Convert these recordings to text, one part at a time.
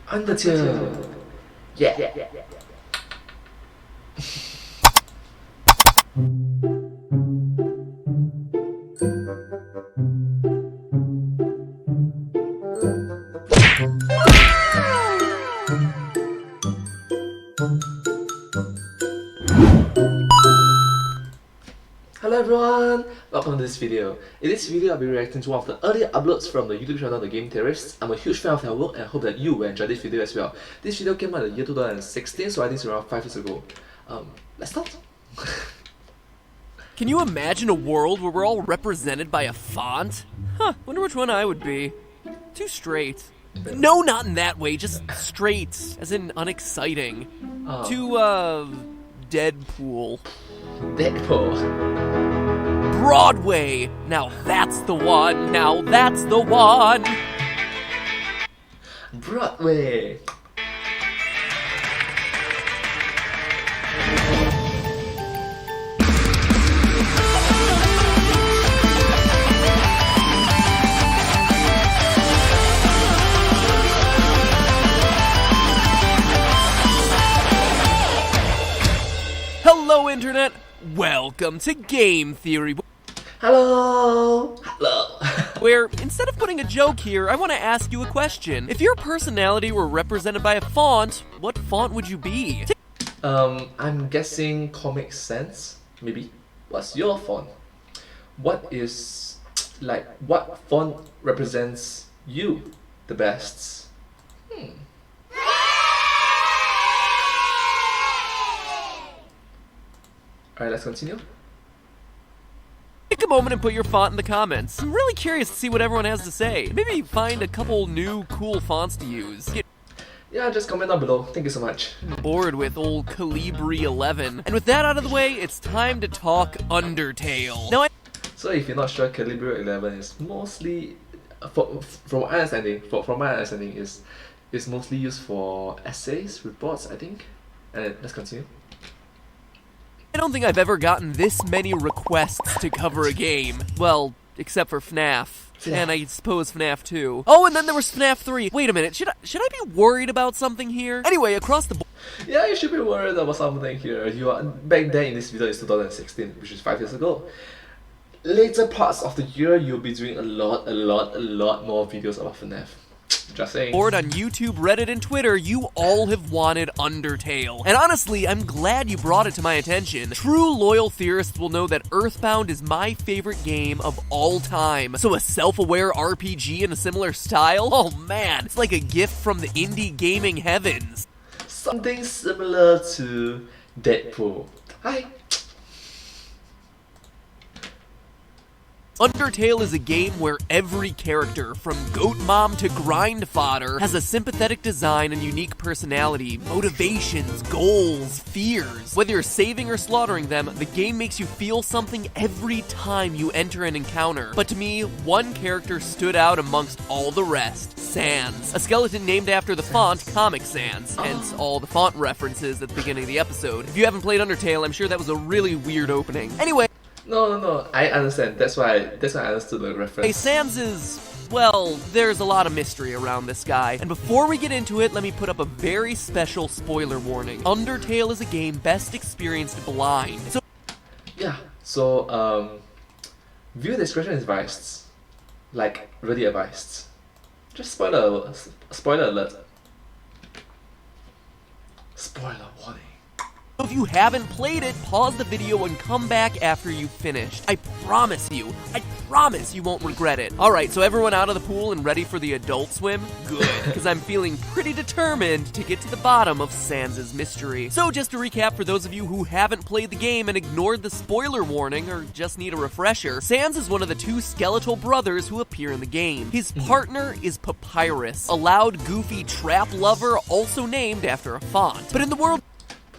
Undertale. Yeah. Hello everyone! Welcome to this video. In this video, I'll be reacting to one of the earlier uploads from the YouTube channel The Game Theorists. I'm a huge fan of their work and I hope that you will enjoy this video as well. This video came out in the year 2016, so I think it's around 5 years ago. Let's start! Can you imagine a world where we're all represented by a font? Huh, wonder which one I would be. Too straight. No, not in that way, just straight, as in unexciting. Too, Deadpool. Deadpool. Broadway! Now that's the one! Now that's the one! Broadway. Hello, Internet! Welcome to Game Theory, Hello! where, instead of putting a joke here, I want to ask you a question. If your personality were represented by a font, what font would you be? I'm guessing Comic Sans, maybe. What's your font? What font represents you the best? Alright, let's continue. Take a moment and put your font in the comments. I'm really curious to see what everyone has to say. Maybe find a couple new cool fonts to use. Yeah, just comment down below. Thank you so much. Bored with old Calibri 11. And with that out of the way, it's time to talk Undertale. Now, So if you're not sure, Calibri 11 is mostly, from my understanding, is mostly used for essays, reports, I think. And let's continue. I don't think I've ever gotten this many requests to cover a game. Well, except for FNAF. And I suppose FNAF 2. Oh, and then there was FNAF 3. Wait a minute, should I be worried about something here? Anyway, across the board. Yeah, you should be worried about something here. You are back then in this video is 2016, which is 5 years ago. Later parts of the year, you'll be doing a lot more videos about FNAF. Just saying. On YouTube, Reddit, and Twitter, you all have wanted Undertale. And honestly, I'm glad you brought it to my attention. True loyal theorists will know that Earthbound is my favorite game of all time. So a self-aware RPG in a similar style? Oh man, it's like a gift from the indie gaming heavens. Something similar to Deadpool. Hi. Undertale is a game where every character, from Goat Mom to Grind Fodder, has a sympathetic design and unique personality, motivations, goals, fears. Whether you're saving or slaughtering them, the game makes you feel something every time you enter an encounter. But to me, one character stood out amongst all the rest. Sans. A skeleton named after the font Comic Sans, hence all the font references at the beginning of the episode. If you haven't played Undertale, I'm sure that was a really weird opening. Anyway, No. I understand. That's why I understood the reference. Sans is, well, there's a lot of mystery around this guy. And before we get into it, let me put up a very special spoiler warning. Undertale is a game best experienced blind. So viewer discretion is advised. Like, really advised. Just spoiler alert. Spoiler warning. If you haven't played it, pause the video and come back after you've finished. I promise you won't regret it. Alright, so everyone out of the pool and ready for the adult swim? Good, because I'm feeling pretty determined to get to the bottom of Sans' mystery. So just to recap for those of you who haven't played the game and ignored the spoiler warning or just need a refresher, Sans is one of the two skeletal brothers who appear in the game. His partner is Papyrus, a loud, goofy trap lover also named after a font. But in the world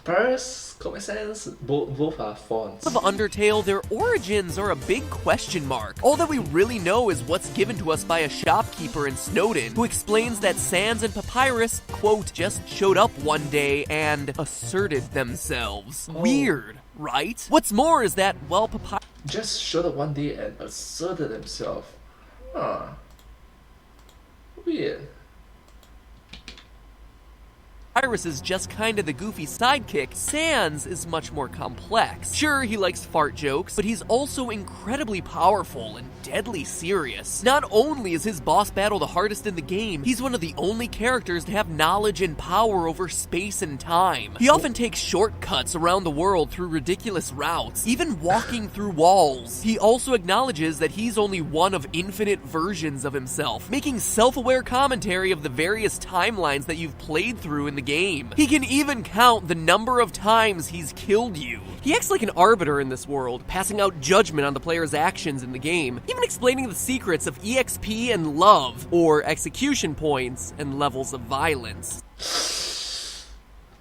Paris, Comic Sans, both are fonts. of Undertale, their origins are a big question mark. All that we really know is what's given to us by a shopkeeper in Snowden, who explains that Sans and Papyrus, quote, just showed up one day and asserted themselves. Weird, right? What's more is that, well, Papyrus just showed up one day and asserted himself. Huh. Weird. Papyrus is just kinda the goofy sidekick, Sans is much more complex. Sure, he likes fart jokes, but he's also incredibly powerful and deadly serious. Not only is his boss battle the hardest in the game, he's one of the only characters to have knowledge and power over space and time. He often takes shortcuts around the world through ridiculous routes, even walking through walls. He also acknowledges that he's only one of infinite versions of himself, making self-aware commentary of the various timelines that you've played through in the game. He can even count the number of times he's killed you. He acts like an arbiter in this world, passing out judgment on the player's actions in the game, even explaining the secrets of EXP and love, or execution points and levels of violence.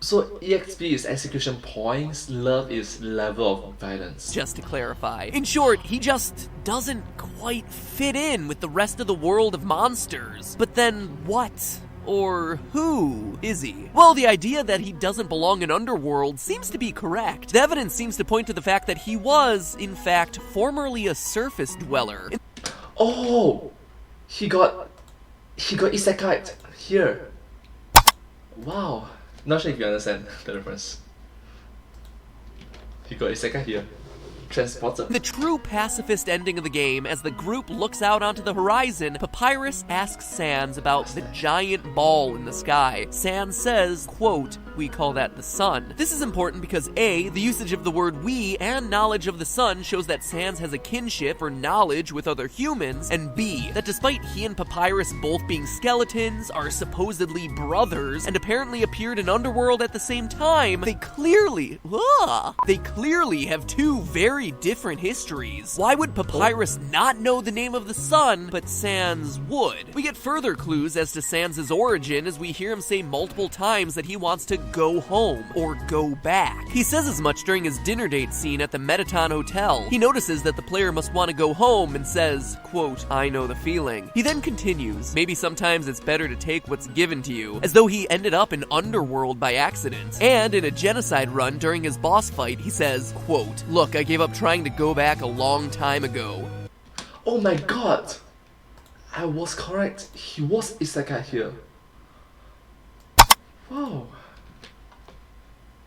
So EXP is execution points, love is level of violence. Just to clarify. In short, he just doesn't quite fit in with the rest of the world of monsters. But then what? Or who is he? Well, the idea that he doesn't belong in Underworld seems to be correct. The evidence seems to point to the fact that he was, in fact, formerly a surface dweller. Oh! He got isekai here. Wow. Not sure if you understand the reference. He got isekai here. Transported. The true pacifist ending of the game, as the group looks out onto the horizon, Papyrus asks Sans about the giant ball in the sky. Sans says, quote, "We call that the sun." This is important because A, the usage of the word we and knowledge of the sun shows that Sans has a kinship or knowledge with other humans, and B, that despite he and Papyrus both being skeletons, are supposedly brothers, and apparently appeared in Underworld at the same time, they clearly have two very different histories. Why would Papyrus not know the name of the sun, but Sans would? We get further clues as to Sans' origin as we hear him say multiple times that he wants to go home, or go back. He says as much during his dinner date scene at the Metaton Hotel. He notices that the player must want to go home and says, quote, "I know the feeling." He then continues, "Maybe sometimes it's better to take what's given to you," as though he ended up in Underworld by accident. And in a genocide run during his boss fight, he says, quote, "Look, I gave up trying to go back a long time ago." Oh my god! I was correct. He was isekai here. Wow.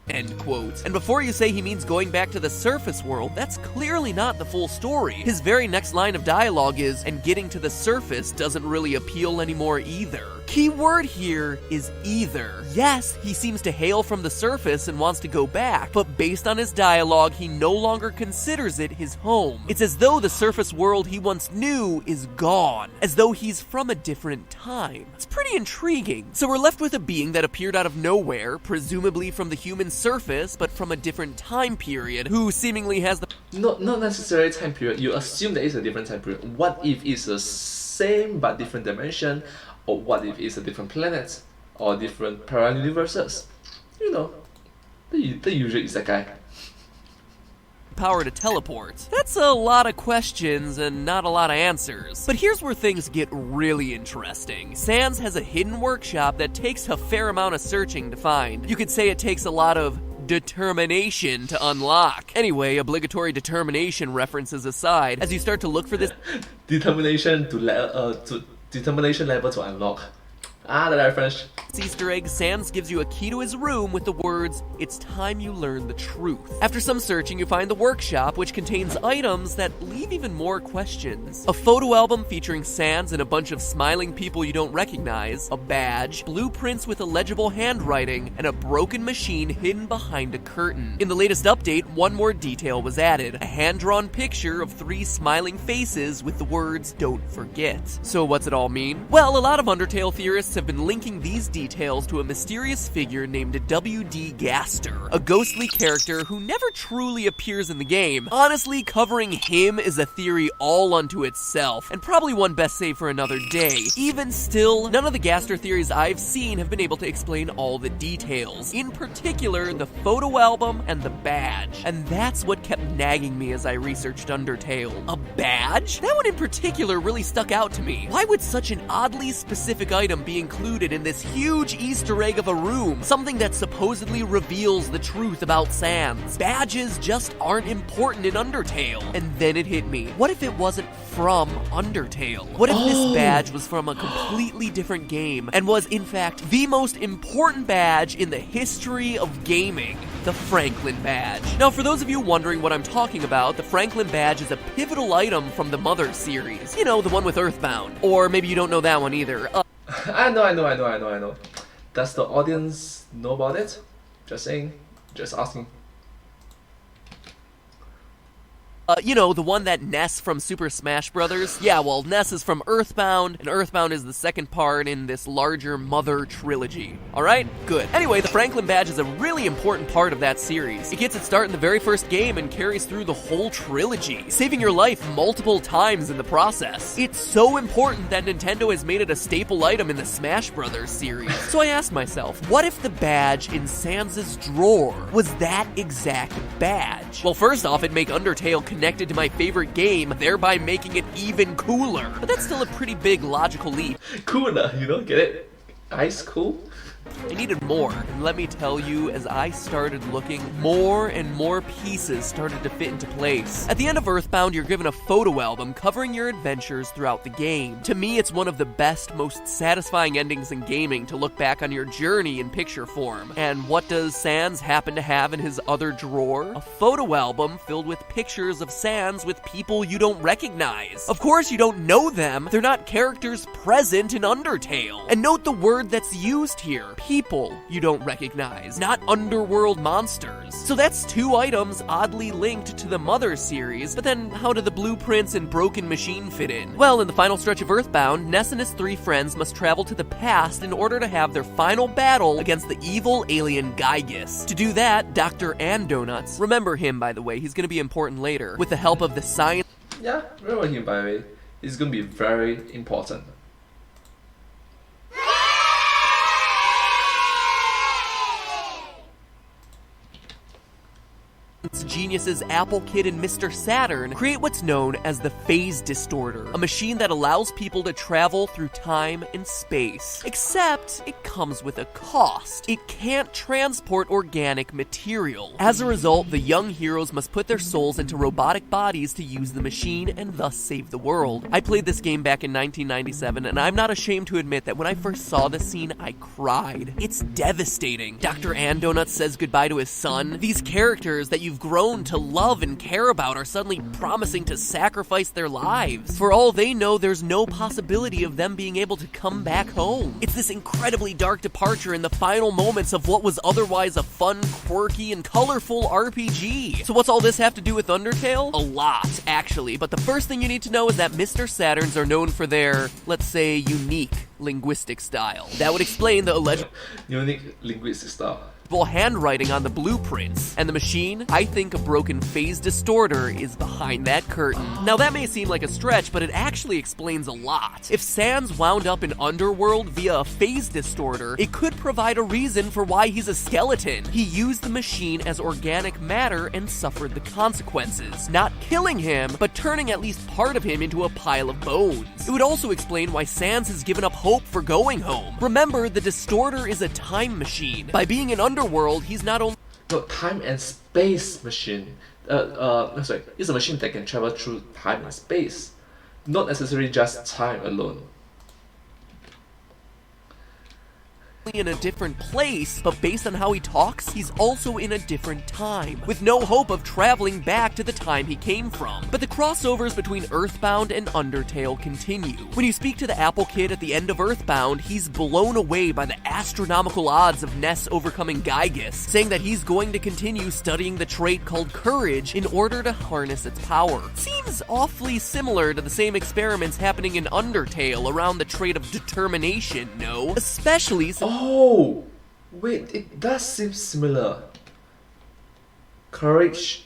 End quote. And before you say he means going back to the surface world, that's clearly not the full story. His very next line of dialogue is, "And getting to the surface doesn't really appeal anymore either." Key word here is either. Yes, he seems to hail from the surface and wants to go back, but based on his dialogue, he no longer considers it his home. It's as though the surface world he once knew is gone, as though he's from a different time. It's pretty intriguing. So we're left with a being that appeared out of nowhere, presumably from the human surface, but from a different time period, who seemingly has the... Not necessarily time period. You assume that it's a different time period. What if it's the same but different dimension? Or what if it's a different planet? Or different parallel universes? You know, the usual isekai. Power to teleport? That's a lot of questions and not a lot of answers. But here's where things get really interesting. Sans has a hidden workshop that takes a fair amount of searching to find. You could say it takes a lot of determination to unlock. Anyway, obligatory determination references aside, as you start to look for this determination level to unlock. The reference. Easter egg, Sans gives you a key to his room with the words, "It's time you learn the truth." After some searching, you find the workshop, which contains items that leave even more questions. A photo album featuring Sans and a bunch of smiling people you don't recognize, a badge, blueprints with illegible handwriting, and a broken machine hidden behind a curtain. In the latest update, one more detail was added, a hand-drawn picture of 3 smiling faces with the words, "Don't forget." So what's it all mean? Well, a lot of Undertale theorists have been linking these details to a mysterious figure named W.D. Gaster, a ghostly character who never truly appears in the game. Honestly, covering him is a theory all unto itself, and probably one best saved for another day. Even still, none of the Gaster theories I've seen have been able to explain all the details, in particular the photo album and the badge. And that's what kept nagging me as I researched Undertale. A badge? That one in particular really stuck out to me. Why would such an oddly specific item be included in this huge huge Easter egg of a room, something that supposedly reveals the truth about Sans. Badges just aren't important in Undertale. And then it hit me. What if it wasn't from Undertale? What if this badge was from a completely different game and was, in fact, the most important badge in the history of gaming? The Franklin Badge. Now, for those of you wondering what I'm talking about, the Franklin Badge is a pivotal item from the Mother series. You know, the one with Earthbound. Or maybe you don't know that one either. I know. Does the audience know about it? Just saying. Just asking. You know, the one that Ness from Super Smash Bros. Yeah, well, Ness is from Earthbound, and Earthbound is the second part in this larger Mother trilogy. Alright? Good. Anyway, the Franklin Badge is a really important part of that series. It gets its start in the very first game and carries through the whole trilogy, saving your life multiple times in the process. It's so important that Nintendo has made it a staple item in the Smash Bros. Series. So I asked myself, what if the badge in Sans' drawer was that exact badge? Well, first off, it'd make Undertale connected to my favorite game, thereby making it even cooler. But that's still a pretty big logical leap. Cooler, you know, get it? Ice cool? I needed more, and let me tell you, as I started looking, more and more pieces started to fit into place. At the end of Earthbound, you're given a photo album covering your adventures throughout the game. To me, it's one of the best, most satisfying endings in gaming to look back on your journey in picture form. And what does Sans happen to have in his other drawer? A photo album filled with pictures of Sans with people you don't recognize. Of course, you don't know them. They're not characters present in Undertale. And note the word that's used here. People you don't recognize, not underworld monsters. So that's two items oddly linked to the Mother series, but then how do the blueprints and broken machine fit in? Well, in the final stretch of Earthbound, Ness and his three friends must travel to the past in order to have their final battle against the evil alien Gygus. To do that, Dr. Donuts, remember him by the way, he's gonna be important later, with the help of the science. Yeah, remember him by the way. He's gonna be very important. Geniuses Apple Kid and Mr. Saturn create what's known as the Phase Distorter, a machine that allows people to travel through time and space. Except, it comes with a cost. It can't transport organic material. As a result, the young heroes must put their souls into robotic bodies to use the machine and thus save the world. I played this game back in 1997, and I'm not ashamed to admit that when I first saw this scene, I cried. It's devastating. Dr. Donuts says goodbye to his son. These characters that you've grown to love and care about are suddenly promising to sacrifice their lives. For all they know, there's no possibility of them being able to come back home. It's this incredibly dark departure in the final moments of what was otherwise a fun, quirky, and colorful RPG. So what's all this have to do with Undertale? A lot, actually, but the first thing you need to know is that Mr. Saturns are known for their, let's say, unique linguistic style. That would explain the alleged Unique linguistic style. handwriting on the blueprints. And the machine, I think a broken phase distorter is behind that curtain. Now that may seem like a stretch, but it actually explains a lot. If Sans wound up in Underworld via a phase distorter, it could provide a reason for why he's a skeleton. He used the machine as organic matter and suffered the consequences. Not killing him, but turning at least part of him into a pile of bones. It would also explain why Sans has given up hope for going home. Remember, the distorter is a time machine. By being in Underworld, he's not only No, time and space machine. Sorry, it's a machine that can travel through time and space, not necessarily just time alone. in a different place, but based on how he talks, he's also in a different time, with no hope of traveling back to the time he came from. But the crossovers between Earthbound and Undertale continue. When you speak to the Apple Kid at the end of Earthbound, he's blown away by the astronomical odds of Ness overcoming Gygus, saying that he's going to continue studying the trait called courage in order to harness its power. Seems awfully similar to the same experiments happening in Undertale around the trait of determination, no? Especially since Oh, wait, it does seem similar. Courage,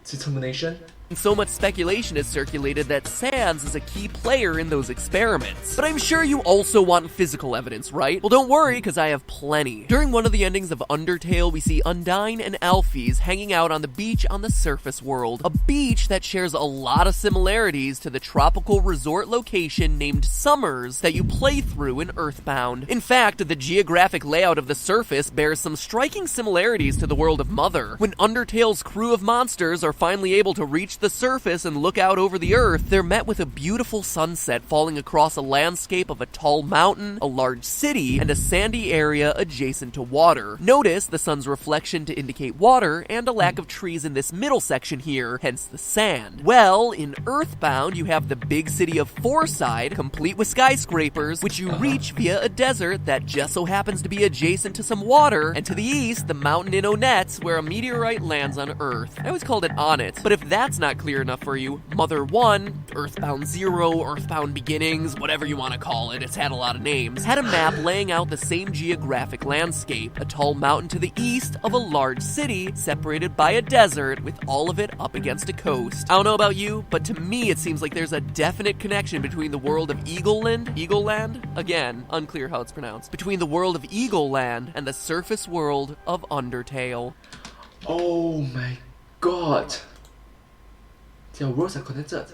determination. So much speculation has circulated that Sans is a key player in those experiments. But I'm sure you also want physical evidence, right? Well, don't worry, because I have plenty. During one of the endings of Undertale, we see Undyne and Alphys hanging out on the beach on the surface world. A beach that shares a lot of similarities to the tropical resort location named Summers that you play through in Earthbound. In fact, the geographic layout of the surface bears some striking similarities to the world of Mother. When Undertale's crew of monsters are finally able to reach the surface and look out over the earth, they're met with a beautiful sunset falling across a landscape of a tall mountain, a large city, and a sandy area adjacent to water. Notice the sun's reflection to indicate water and a lack of trees in this middle section here, hence the sand. Well, in Earthbound, you have the big city of Fourside, complete with skyscrapers, which you reach via a desert that just so happens to be adjacent to some water, and to the east, the mountain in Onets, where a meteorite lands on Earth. I always called it Onnet, but if that's not clear enough for you, Mother 1, Earthbound 0, Earthbound Beginnings, whatever you want to call it, it's had a lot of names, had a map laying out the same geographic landscape, a tall mountain to the east of a large city separated by a desert with all of it up against a coast. I don't know about you, but to me it seems like there's a definite connection between the world of Eagleland, again, unclear how it's pronounced, between the world of Eagleland and the surface world of Undertale. Oh my god. Their worlds are connected.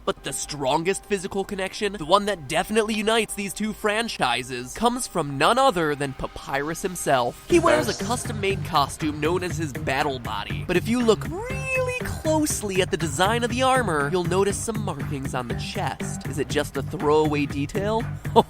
But the strongest physical connection, the one that definitely unites these two franchises, comes from none other than Papyrus himself. He wears a custom-made costume known as his battle body, but if you look really closely at the design of the armor, you'll notice some markings on the chest. Is it just a throwaway detail?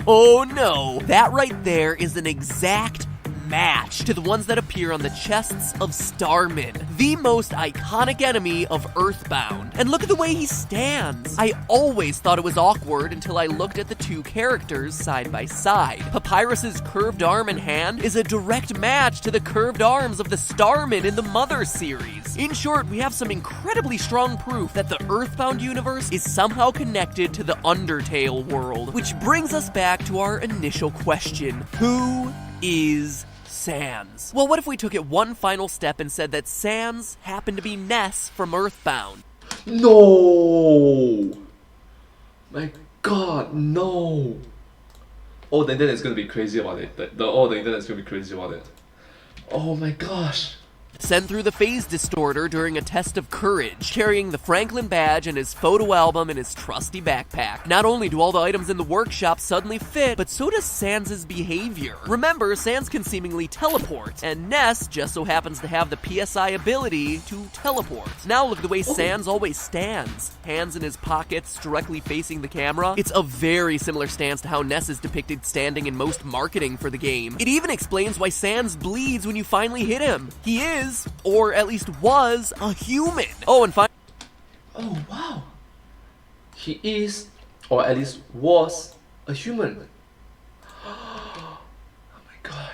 Oh no! That right there is an exact match to the ones that appear on the chests of Starman, the most iconic enemy of Earthbound. And look at the way he stands. I always thought it was awkward until I looked at the two characters side by side. Papyrus's curved arm and hand is a direct match to the curved arms of the Starman in the Mother series. In short, we have some incredibly strong proof that the Earthbound universe is somehow connected to the Undertale world, which brings us back to our initial question: who is Sans? Well, what if we took it one final step and said that Sans happened to be Ness from Earthbound? No! My god, no! Oh, the internet is gonna be crazy about it. The internet is gonna be crazy about it. Oh my gosh. Sent through the phase distorter during a test of courage, carrying the Franklin badge and his photo album in his trusty backpack. Not only do all the items in the workshop suddenly fit, but so does Sans' behavior. Remember, Sans can seemingly teleport, and Ness just so happens to have the PSI ability to teleport. Now look at the way Sans always stands. Hands in his pockets, directly facing the camera. It's a very similar stance to how Ness is depicted standing in most marketing for the game. It even explains why Sans bleeds when you finally hit him. He is, or at least was, a human. Oh, and finally, Oh wow. He is, or at least was, a human.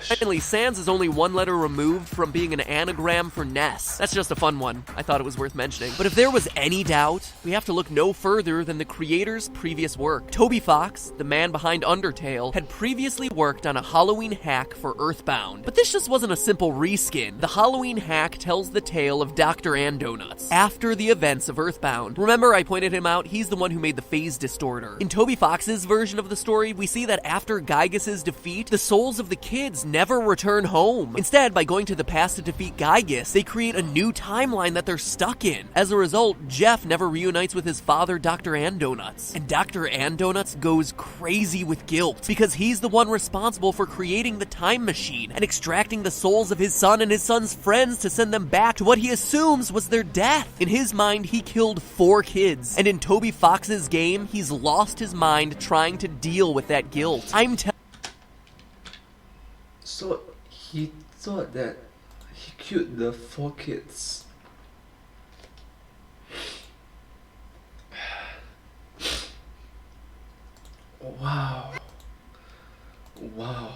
finally, Sans is only one letter removed from being an anagram for Ness. That's just a fun one. I thought it was worth mentioning. But if there was any doubt, we have to look no further than the creator's previous work. Toby Fox, the man behind Undertale, had previously worked on a Halloween hack for Earthbound. But this just wasn't a simple reskin. The Halloween hack tells the tale of Dr. Andonuts after the events of Earthbound. Remember, I pointed him out? He's the one who made the phase distorter. In Toby Fox's version of the story, we see that after Gygas's defeat, the souls of the kids never return home. Instead, by going to the past to defeat Gygas, they create a new timeline that they're stuck in. As a result, Jeff never reunites with his father, Dr. Andonuts. And Dr. Andonuts goes crazy with guilt because he's the one responsible for creating the time machine and extracting the souls of his son and his son's friends to send them back to what he assumes was their death. In his mind, he killed 4 kids, and in Toby Fox's game, he's lost his mind trying to deal with that guilt. So he thought that he killed the 4 kids. Wow. Wow.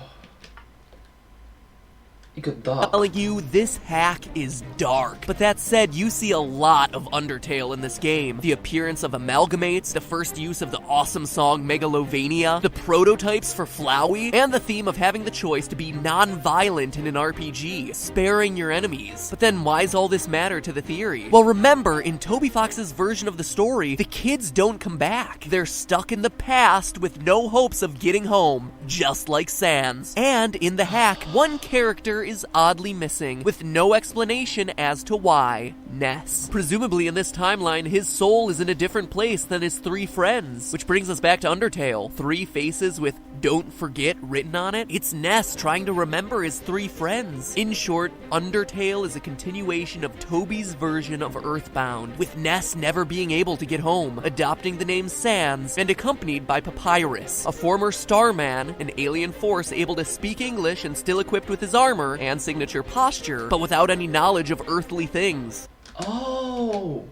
It got dark. Telling you, this hack is dark. But that said, you see a lot of Undertale in this game. The appearance of amalgamates, the first use of the awesome song Megalovania, the prototypes for Flowey, and the theme of having the choice to be non-violent in an RPG, sparing your enemies. But then why's all this matter to the theory? Well, remember, in Toby Fox's version of the story, the kids don't come back. They're stuck in the past with no hopes of getting home, just like Sans. And in the hack, one character is oddly missing, with no explanation as to why. Ness. Presumably in this timeline, his soul is in a different place than his three friends. Which brings us back to Undertale. Three faces with "Don't Forget" written on it. It's Ness trying to remember his three friends. In short, Undertale is a continuation of Toby's version of Earthbound, with Ness never being able to get home, adopting the name Sans, and accompanied by Papyrus, a former Starman, an alien force able to speak English and still equipped with his armor and signature posture, but without any knowledge of earthly things. Oh,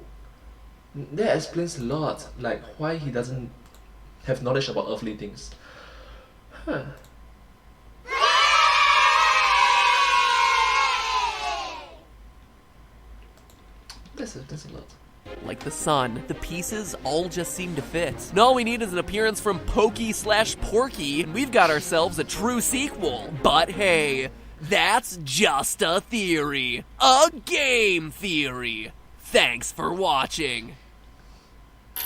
that explains a lot. Like why he doesn't have knowledge about earthly things. Huh. That's a lot. Like the sun, the pieces all just seem to fit. And all we need is an appearance from Pokey/Porky, and we've got ourselves a true sequel. But hey, that's just a theory. A game theory. Thanks for watching.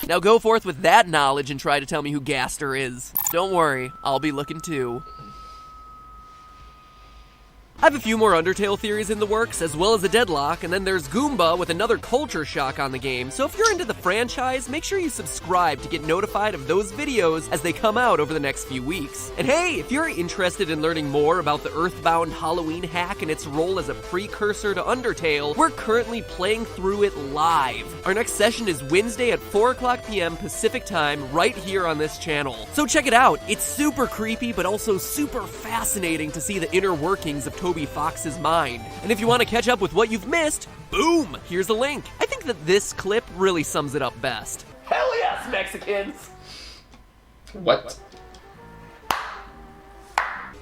Now go forth with that knowledge and try to tell me who Gaster is. Don't worry, I'll be looking too. I have a few more Undertale theories in the works, as well as a deadlock, and then there's Goomba with another culture shock on the game, so if you're into the franchise, make sure you subscribe to get notified of those videos as they come out over the next few weeks. And hey, if you're interested in learning more about the Earthbound Halloween hack and its role as a precursor to Undertale, we're currently playing through it live. Our next session is Wednesday at 4 o'clock p.m. Pacific time, right here on this channel. So check it out. It's super creepy, but also super fascinating to see the inner workings of Toby Fox's mind. And if you want to catch up with what you've missed, boom, here's a link. I think that this clip really sums it up best. Hell yes, Mexicans! What?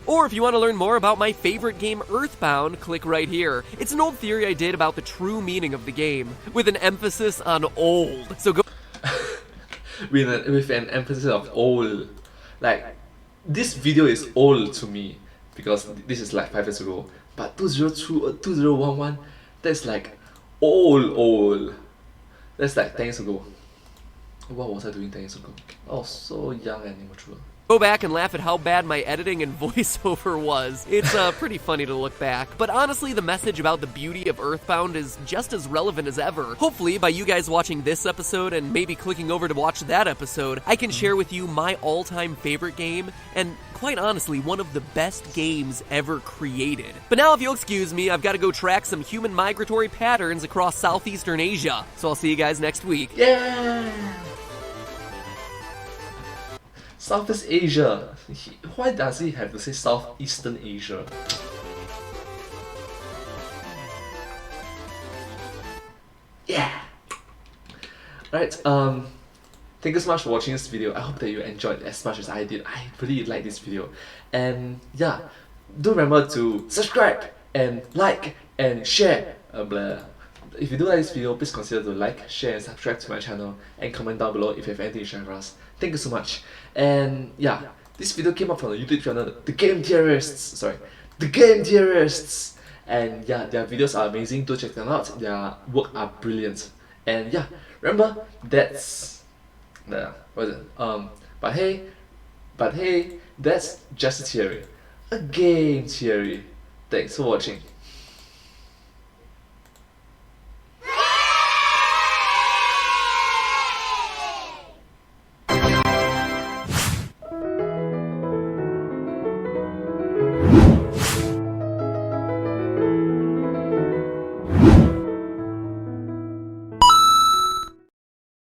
Or if you want to learn more about my favorite game, Earthbound, click right here. It's an old theory I did about the true meaning of the game, with an emphasis on old. So go with an emphasis of old. Like, this video is old to me, because this is like 5 years ago. But 2011, that's like old. That's like 10 years ago. What was I doing 10 years ago? I was so young and immature. Go back and laugh at how bad my editing and voiceover was. It's pretty funny to look back. But honestly, the message about the beauty of Earthbound is just as relevant as ever. Hopefully, by you guys watching this episode and maybe clicking over to watch that episode, I can share with you my all-time favorite game, and quite honestly, one of the best games ever created. But now, if you'll excuse me, I've got to go track some human migratory patterns across Southeastern Asia. So I'll see you guys next week. Yeah! Southeast Asia. Why does he have to say Southeastern Asia? Yeah! Alright, thank you so much for watching this video. I hope that you enjoyed as much as I did. I really liked this video. And yeah, do remember to subscribe and like and share. Blah. If you do like this video, please consider to like, share and subscribe to my channel, and comment down below if you have anything to share with us. Thank you so much. And yeah, this video came up from the YouTube channel, The Game Theorists. The Game Theorists. And yeah, their videos are amazing. Do check them out. Their work are brilliant. And yeah, remember that's what is it? But hey, that's just a theory, a game theory. Thanks for watching.